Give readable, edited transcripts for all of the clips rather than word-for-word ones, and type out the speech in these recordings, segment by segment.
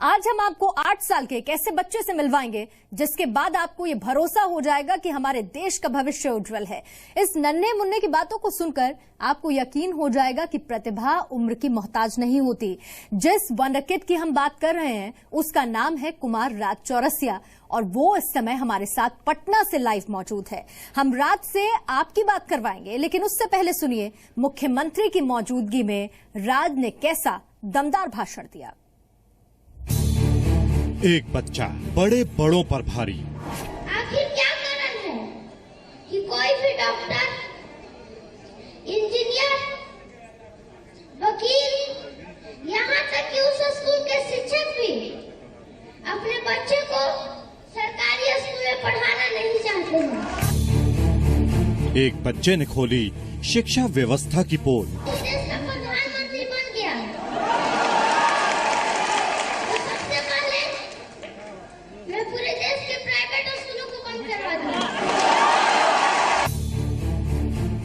आज हम आपको 8 साल के एक ऐसे बच्चे से मिलवाएंगे जिसके बाद आपको ये भरोसा हो जाएगा कि हमारे देश का भविष्य उज्जवल है। इस नन्हे मुन्ने की बातों को सुनकर आपको यकीन हो जाएगा कि प्रतिभा उम्र की मोहताज नहीं होती। जिस वंडर किड की हम बात कर रहे हैं उसका नाम है कुमार राज चौरसिया और वो इस समय हमारे साथ पटना से लाइव मौजूद है। हम राज से आपकी बात करवाएंगे, लेकिन उससे पहले सुनिए मुख्यमंत्री की मौजूदगी में राज ने कैसा दमदार भाषण दिया। एक बच्चा बड़े बड़ों पर भारी। आखिर क्या कारण है कि कोई भी डॉक्टर, इंजीनियर, वकील, यहाँ तक कि उस स्कूल के शिक्षक भी अपने बच्चे को सरकारी स्कूल में पढ़ाना नहीं चाहते हैं। एक बच्चे ने खोली शिक्षा व्यवस्था की पोल। देश का प्रधानमंत्री बन गया तो सबसे पहले मैं पूरे देश के प्राइवेट स्कूलों को बंद करवा दूंगा।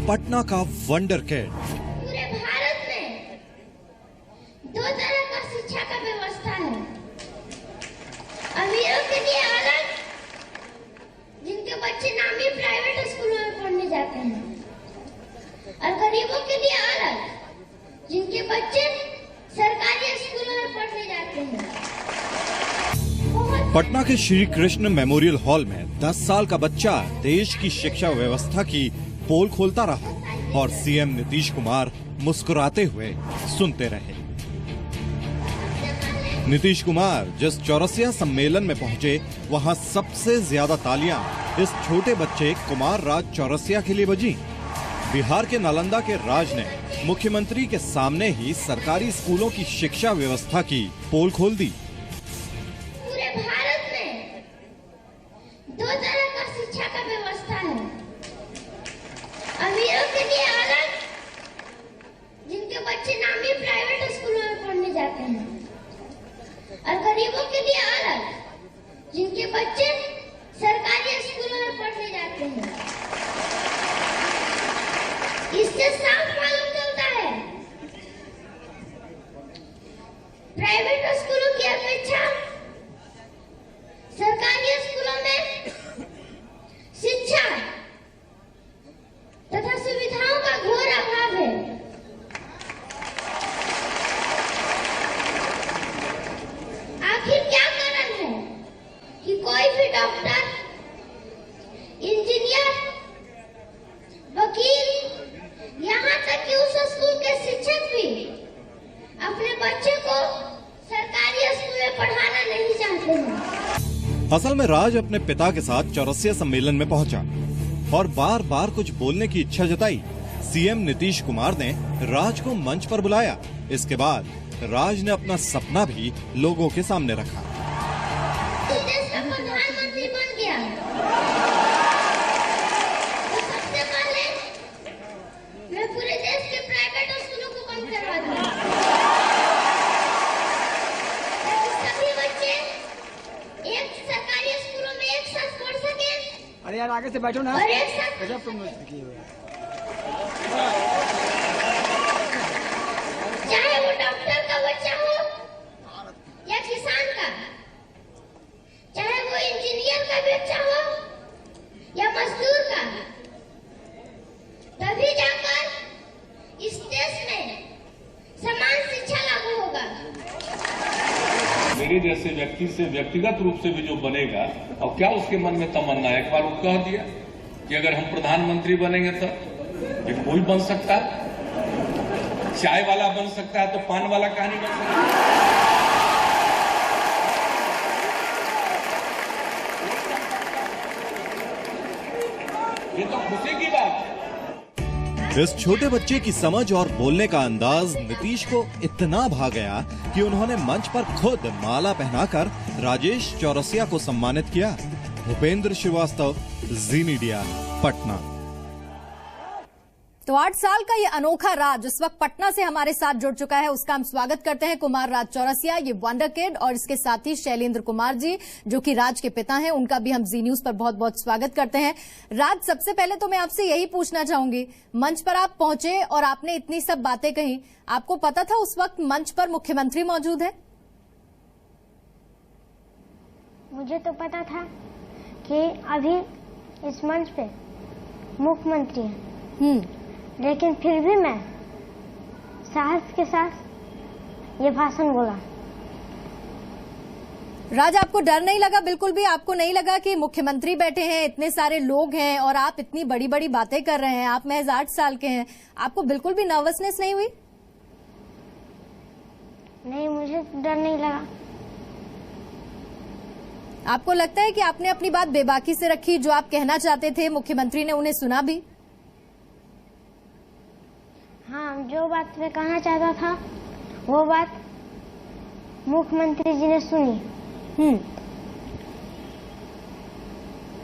पटना का वंडर किड। पूरे भारत में 2 तरह का शिक्षा का व्यवस्था है। अमीरों के लिए अलग, जिनके बच्चे नामी प्राइवेट स्कूलों में पढ़ने जाते हैं, और गरीबों के लिए अलग, जिनके बच्चे सरकारी स्कूलों में पढ़ने जाते हैं। पटना के श्री कृष्ण मेमोरियल हॉल में 10 साल का बच्चा देश की शिक्षा व्यवस्था की पोल खोलता रहा और सीएम नीतीश कुमार मुस्कुराते हुए सुनते रहे। नीतीश कुमार जिस चौरसिया सम्मेलन में पहुंचे, वहां सबसे ज्यादा तालियां इस छोटे बच्चे कुमार राज चौरसिया के लिए बजी। बिहार के नालंदा के राज ने मुख्यमंत्री के सामने ही सरकारी स्कूलों की शिक्षा व्यवस्था की पोल खोल दी। पूरे भारत में 2 तरह का शिक्षा का व्यवस्था है। अमीरों के लिए अलग, जिनके बच्चे नामी प्राइवेट स्कूलों में पढ़ने जाते हैं, और गरीबों के लिए अलग, जिनके बच्चे सरकारी स्कूलों में पढ़ने जाते हैं। इससे साफ मालूम चलता है प्राइवेट स्कूलों की अपेक्षा सरकारी स्कूलों में शिक्षा तथा सुविधाओं का घोर अभाव है। आखिर क्या कारण है कि कोई भी डॉक्टर, इंजीनियर, वकील, यहाँ तक कि उस स्कूल के शिक्षक भी अपने बच्चे को सरकारी स्कूल में पढ़ाना नहीं चाहते हैं। असल में राज अपने पिता के साथ चौरसिया सम्मेलन में पहुंचा और बार बार कुछ बोलने की इच्छा जताई। सीएम नीतीश कुमार ने राज को मंच पर बुलाया। इसके बाद राज ने अपना सपना भी लोगों के सामने रखा। देश का प्रधानमंत्री बन गया तो सबसे पहले मैं पूरे देश के प्राइवेट स्कूलों को बंद करवा दूंगा, ताकि सभी बच्चे एक सरकारी स्कूलों में एक साथ पढ़ सके। अरे यार आगे से बैठो ना। और एक साथ गजब तुम लोग की हुई है। चाहे वो डॉक्टर का बच्चा हो या किसान का, चाहे वो इंजीनियर का बच्चा हो या मजदूर का, तभी जाकर इस देश में समान शिक्षा लागू होगा। मेरे जैसे व्यक्ति से व्यक्तिगत रूप से भी जो बनेगा, और क्या उसके मन में तमन्ना है, एक बार वो कह दिया कि अगर हम प्रधानमंत्री बनेंगे तो ये कोई बन सकता है, चाय वाला बन सकता है तो पान वाला क्यों नहीं बन सकता। ये तो खुशी की बात है। इस छोटे बच्चे की समझ और बोलने का अंदाज नीतीश को इतना भा गया कि उन्होंने मंच पर खुद माला पहनाकर राजेश चौरसिया को सम्मानित किया। भूपेंद्र श्रीवास्तव, जी मीडिया, पटना। तो 8 साल का ये अनोखा राज इस वक्त पटना से हमारे साथ जुड़ चुका है। उसका हम स्वागत करते हैं। कुमार राज चौरसिया, ये वंडर किड, और इसके साथ ही शैलेंद्र कुमार जी जो कि राज के पिता हैं, उनका भी हम जी न्यूज पर बहुत बहुत स्वागत करते हैं। राज, सबसे पहले तो मैं आपसे यही पूछना चाहूंगी, मंच पर आप पहुंचे और आपने इतनी सब बातें कही, आपको पता था उस वक्त मंच पर मुख्यमंत्री मौजूद है? मुझे तो पता था कि अभी इस मंच पे मुख्यमंत्री हैं, लेकिन फिर भी मैं साहस के साथ ये भाषण बोला। राज, आपको डर नहीं लगा? बिल्कुल भी आपको नहीं लगा कि मुख्यमंत्री बैठे हैं, इतने सारे लोग हैं और आप इतनी बड़ी बड़ी बातें कर रहे हैं? आप महज 8 साल के हैं, आपको बिल्कुल भी नर्वसनेस नहीं हुई? नहीं, मुझे डर नहीं लगा। आपको लगता है कि आपने अपनी बात बेबाकी से रखी? जो आप कहना चाहते थे मुख्यमंत्री ने उन्हें सुना भी? हाँ, जो बात मैं कहना चाहता था वो बात मुख्यमंत्री जी ने सुनी।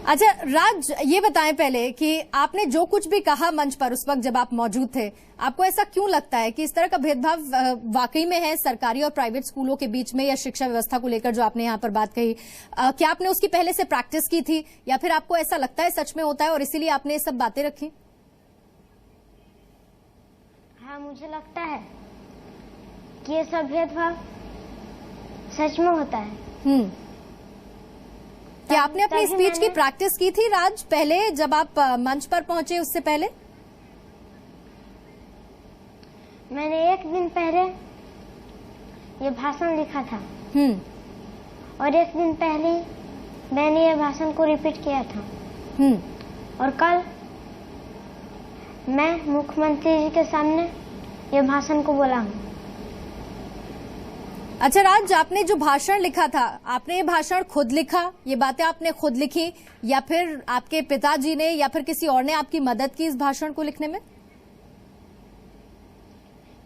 अच्छा राज, ये बताएं पहले कि आपने जो कुछ भी कहा मंच पर उस वक्त जब आप मौजूद थे, आपको ऐसा क्यों लगता है कि इस तरह का भेदभाव वाकई में है सरकारी और प्राइवेट स्कूलों के बीच में, या शिक्षा व्यवस्था को लेकर जो आपने यहाँ पर बात कही, क्या आपने उसकी पहले से प्रैक्टिस की थी, या फिर आपको ऐसा लगता है सच में होता है और इसीलिए आपने ये सब बातें रखी? हाँ, मुझे लगता है कि ये सब भेदभाव सच में होता है। क्या आपने अपनी स्पीच की प्रैक्टिस की थी राज पहले, जब आप मंच पर पहुंचे उससे पहले? मैंने एक दिन पहले ये भाषण लिखा था और एक दिन पहले मैंने ये भाषण को रिपीट किया था और कल मैं मुख्यमंत्री जी के सामने ये भाषण को बोला हूँ। अच्छा राज, आपने जो भाषण लिखा था, आपने ये भाषण खुद लिखा, ये बातें आपने खुद लिखी, या फिर आपके पिताजी ने या फिर किसी और ने आपकी मदद की इस भाषण को लिखने में?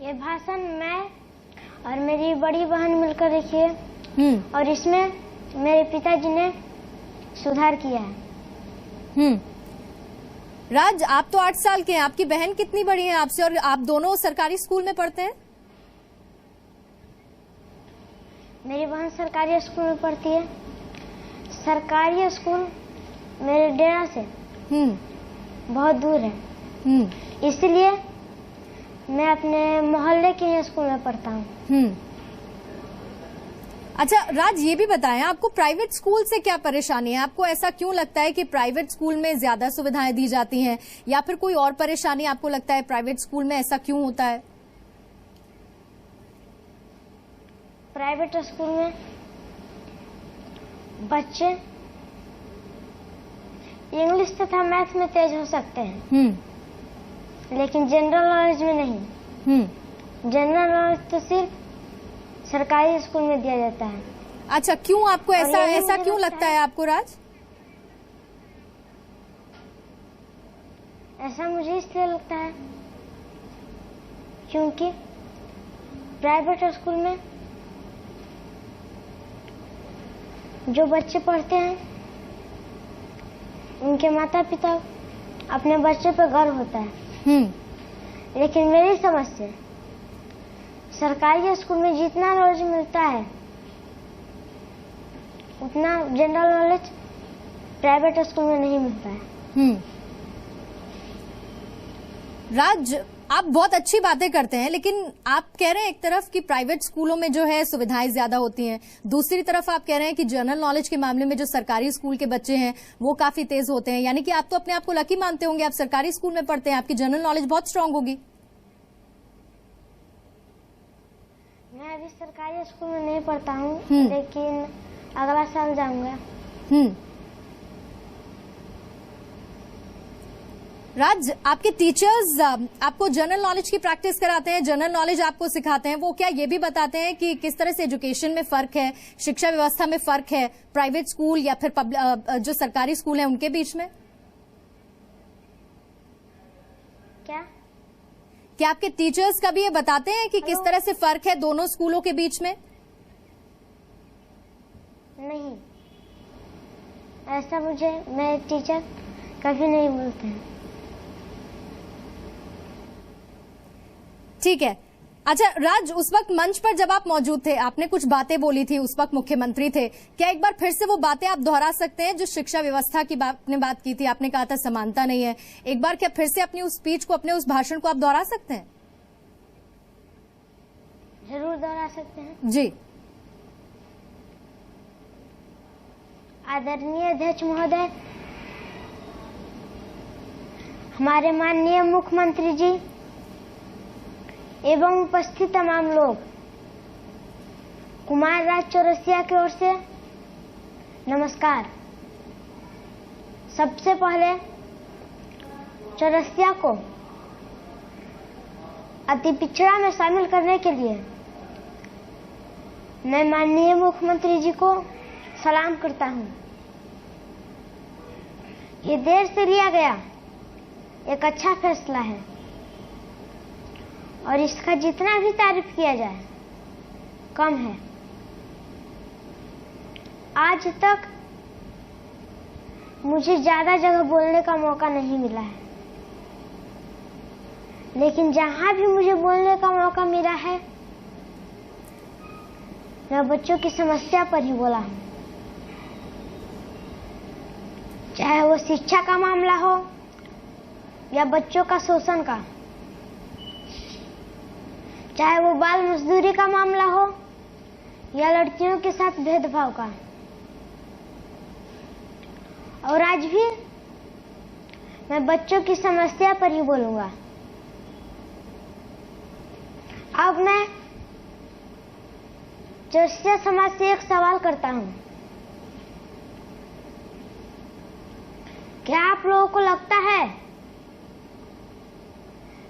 ये भाषण मैं और मेरी बड़ी बहन मिलकर लिखी है और इसमें मेरे पिताजी ने सुधार किया है। राज, आप तो 8 साल के हैं, आपकी बहन कितनी बड़ी है आपसे, और आप दोनों सरकारी स्कूल में पढ़ते हैं? मेरी बहन सरकारी स्कूल में पढ़ती है। सरकारी स्कूल मेरे डेरा से बहुत दूर है, इसलिए मैं अपने मोहल्ले के स्कूल में पढ़ता हूँ। अच्छा राज, ये भी बताएं, आपको प्राइवेट स्कूल से क्या परेशानी है? आपको ऐसा क्यों लगता है कि प्राइवेट स्कूल में ज्यादा सुविधाएं दी जाती हैं, या फिर कोई और परेशानी आपको लगता है प्राइवेट स्कूल में ऐसा क्यों होता है? प्राइवेट स्कूल में बच्चे इंग्लिश तथा मैथ में तेज हो सकते हैं, लेकिन जनरल नॉलेज में नहीं। जनरल नॉलेज तो सिर्फ सरकारी स्कूल में दिया जाता है। अच्छा, क्यों आपको ऐसा क्यों लगता है आपको राज? ऐसा मुझे इसलिए लगता है क्योंकि प्राइवेट स्कूल में जो बच्चे पढ़ते हैं उनके माता पिता अपने बच्चे पर गर्व होता है। लेकिन मेरी समझ से सरकारी स्कूल में जितना नॉलेज मिलता है उतना जनरल नॉलेज प्राइवेट स्कूल में नहीं मिलता है। राज, आप बहुत अच्छी बातें करते हैं, लेकिन आप कह रहे हैं एक तरफ कि प्राइवेट स्कूलों में जो है सुविधाएं ज्यादा होती हैं, दूसरी तरफ आप कह रहे हैं कि जनरल नॉलेज के मामले में जो सरकारी स्कूल के बच्चे हैं वो काफी तेज होते हैं। यानी कि आप तो अपने आप को लकी मानते होंगे, आप सरकारी स्कूल में पढ़ते हैं, आपकी जनरल नॉलेज बहुत स्ट्रांग होगी। मैं अभी सरकारी स्कूल में नहीं पढ़ता हूँ, लेकिन अगला साल जाऊंगा। राज, आपके टीचर्स आपको जनरल नॉलेज की प्रैक्टिस कराते हैं, जनरल नॉलेज आपको सिखाते हैं, वो क्या ये भी बताते हैं कि किस तरह से एजुकेशन में फर्क है, शिक्षा व्यवस्था में फर्क है प्राइवेट स्कूल या फिर जो सरकारी स्कूल है उनके बीच में? क्या आपके टीचर्स का भी ये बताते हैं कि किस तरह से फर्क है दोनों स्कूलों के बीच में? नहीं, ऐसा मुझे मेरे टीचर कभी नहीं बोलते हैं। ठीक है। अच्छा राज, उस वक्त मंच पर जब आप मौजूद थे, आपने कुछ बातें बोली थी, उस वक्त मुख्यमंत्री थे, क्या एक बार फिर से वो बातें आप दोहरा सकते हैं जो शिक्षा व्यवस्था की आपने बात की थी? आपने कहा था समानता नहीं है, एक बार क्या फिर से अपनी उस स्पीच को, अपने उस भाषण को आप दोहरा सकते हैं? जरूर दोहरा सकते हैं जी। आदरणीय अध्यक्ष महोदय, हमारे माननीय मुख्यमंत्री जी एवं उपस्थित तमाम लोग, कुमार राज चौरसिया की ओर से नमस्कार। सबसे पहले चौरसिया को अति पिछड़ा में शामिल करने के लिए मैं माननीय मुख्यमंत्री जी को सलाम करता हूं। ये देर से लिया गया एक अच्छा फैसला है और इसका जितना भी तारीफ किया जाए कम है। आज तक मुझे ज्यादा जगह बोलने का मौका नहीं मिला है, लेकिन जहां भी मुझे बोलने का मौका मिला है मैं बच्चों की समस्या पर ही बोला हूं। चाहे वो शिक्षा का मामला हो या बच्चों का शोषण का, चाहे वो बाल मजदूरी का मामला हो या लड़कियों के साथ भेदभाव का। और आज भी मैं बच्चों की समस्या पर ही बोलूंगा। अब मैं चौरसिया समाज से एक सवाल करता हूं, क्या आप लोगों को लगता है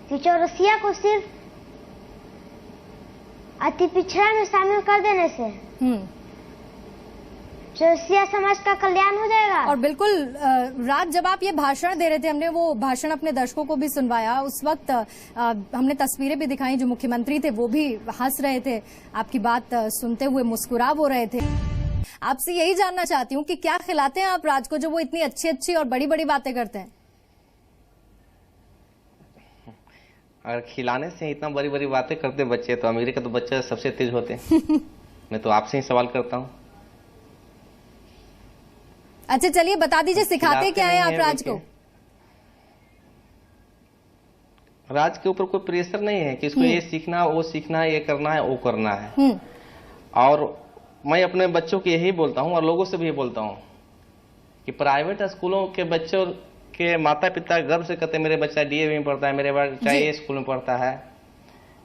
कि चौरसिया को सिर्फ अति पिछड़ा में शामिल कर देने से चौरसिया समाज का कल्याण हो जाएगा? और बिल्कुल राज, जब आप ये भाषण दे रहे थे, हमने वो भाषण अपने दर्शकों को भी सुनवाया। उस वक्त हमने तस्वीरें भी दिखाई, जो मुख्यमंत्री थे वो भी हंस रहे थे, आपकी बात सुनते हुए मुस्कुरा वो रहे थे। आपसे यही जानना चाहती हूँ कि क्या खिलाते हैं आप राज को, जो वो इतनी अच्छी अच्छी और बड़ी बड़ी बातें करते हैं? अगर खिलाने से इतना बड़ी बड़ी बातें करते बच्चे, तो अमेरिका तो बच्चे सबसे तेज होते हैं। मैं तो आपसे ही सवाल करता हूँ। अच्छा चलिए बता दीजिए, सिखाते क्या है आप राज को? राज के ऊपर कोई प्रेशर नहीं है कि इसको ये सीखना, वो सीखना है, ये करना है, वो करना है। और मैं अपने बच्चों को यही बोलता हूँ और लोगों से भी ये बोलता हूँ कि प्राइवेट स्कूलों के बच्चों के माता पिता गर्व से कहते हैं मेरे बच्चा डीएवी में पढ़ता है, मेरे बच्चा ये स्कूल में पढ़ता है,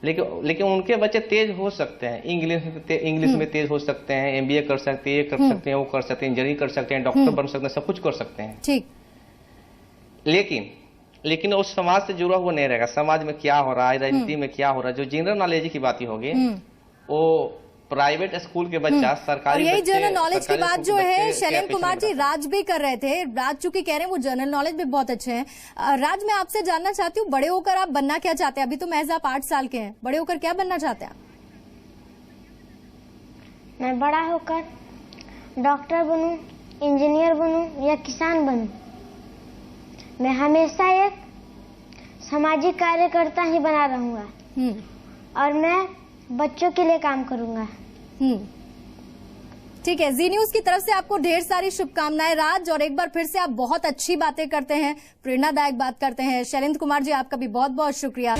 लेकिन उनके बच्चे तेज हो सकते हैं, इंग्लिश में तेज हो सकते हैं, एमबीए कर सकते हैं, ये कर सकते हैं, वो कर सकते हैं, इंजीनियरिंग कर सकते हैं, डॉक्टर बन सकते हैं, सब कुछ कर सकते हैं। ठीक। लेकिन उस समाज से जुड़ा हुआ नहीं रहेगा। समाज में क्या हो रहा है, राजनीति में क्या हो रहा है, जो जनरल नॉलेज की बात ही होगी, वो प्राइवेट स्कूल के बच्चा सरकारी। और यही जनरल नॉलेज की बात जो है शैलेंद्र कुमार जी राज भी कर रहे थे। राज चूंकि कह रहे हैं वो जनरल नॉलेज भी बहुत अच्छे हैं। राज, मैं आपसे जानना चाहती हूँ, बड़े होकर आप बनना क्या चाहते हैं? अभी तो महज आप 8 साल के हैं, बड़े होकर क्या बनना चाहते हैं? मैं बड़ा होकर डॉक्टर बनूं, इंजीनियर बनूं या किसान बनूं। मैं हमेशा एक सामाजिक कार्यकर्ता ही बना रहूंगा और मैं बच्चों के लिए काम करूंगा। ठीक है, जी न्यूज की तरफ से आपको ढेर सारी शुभकामनाएं राज, और एक बार फिर से आप बहुत अच्छी बातें करते हैं, प्रेरणादायक बात करते हैं। शैलेंद्र कुमार जी, आपका भी बहुत बहुत शुक्रिया।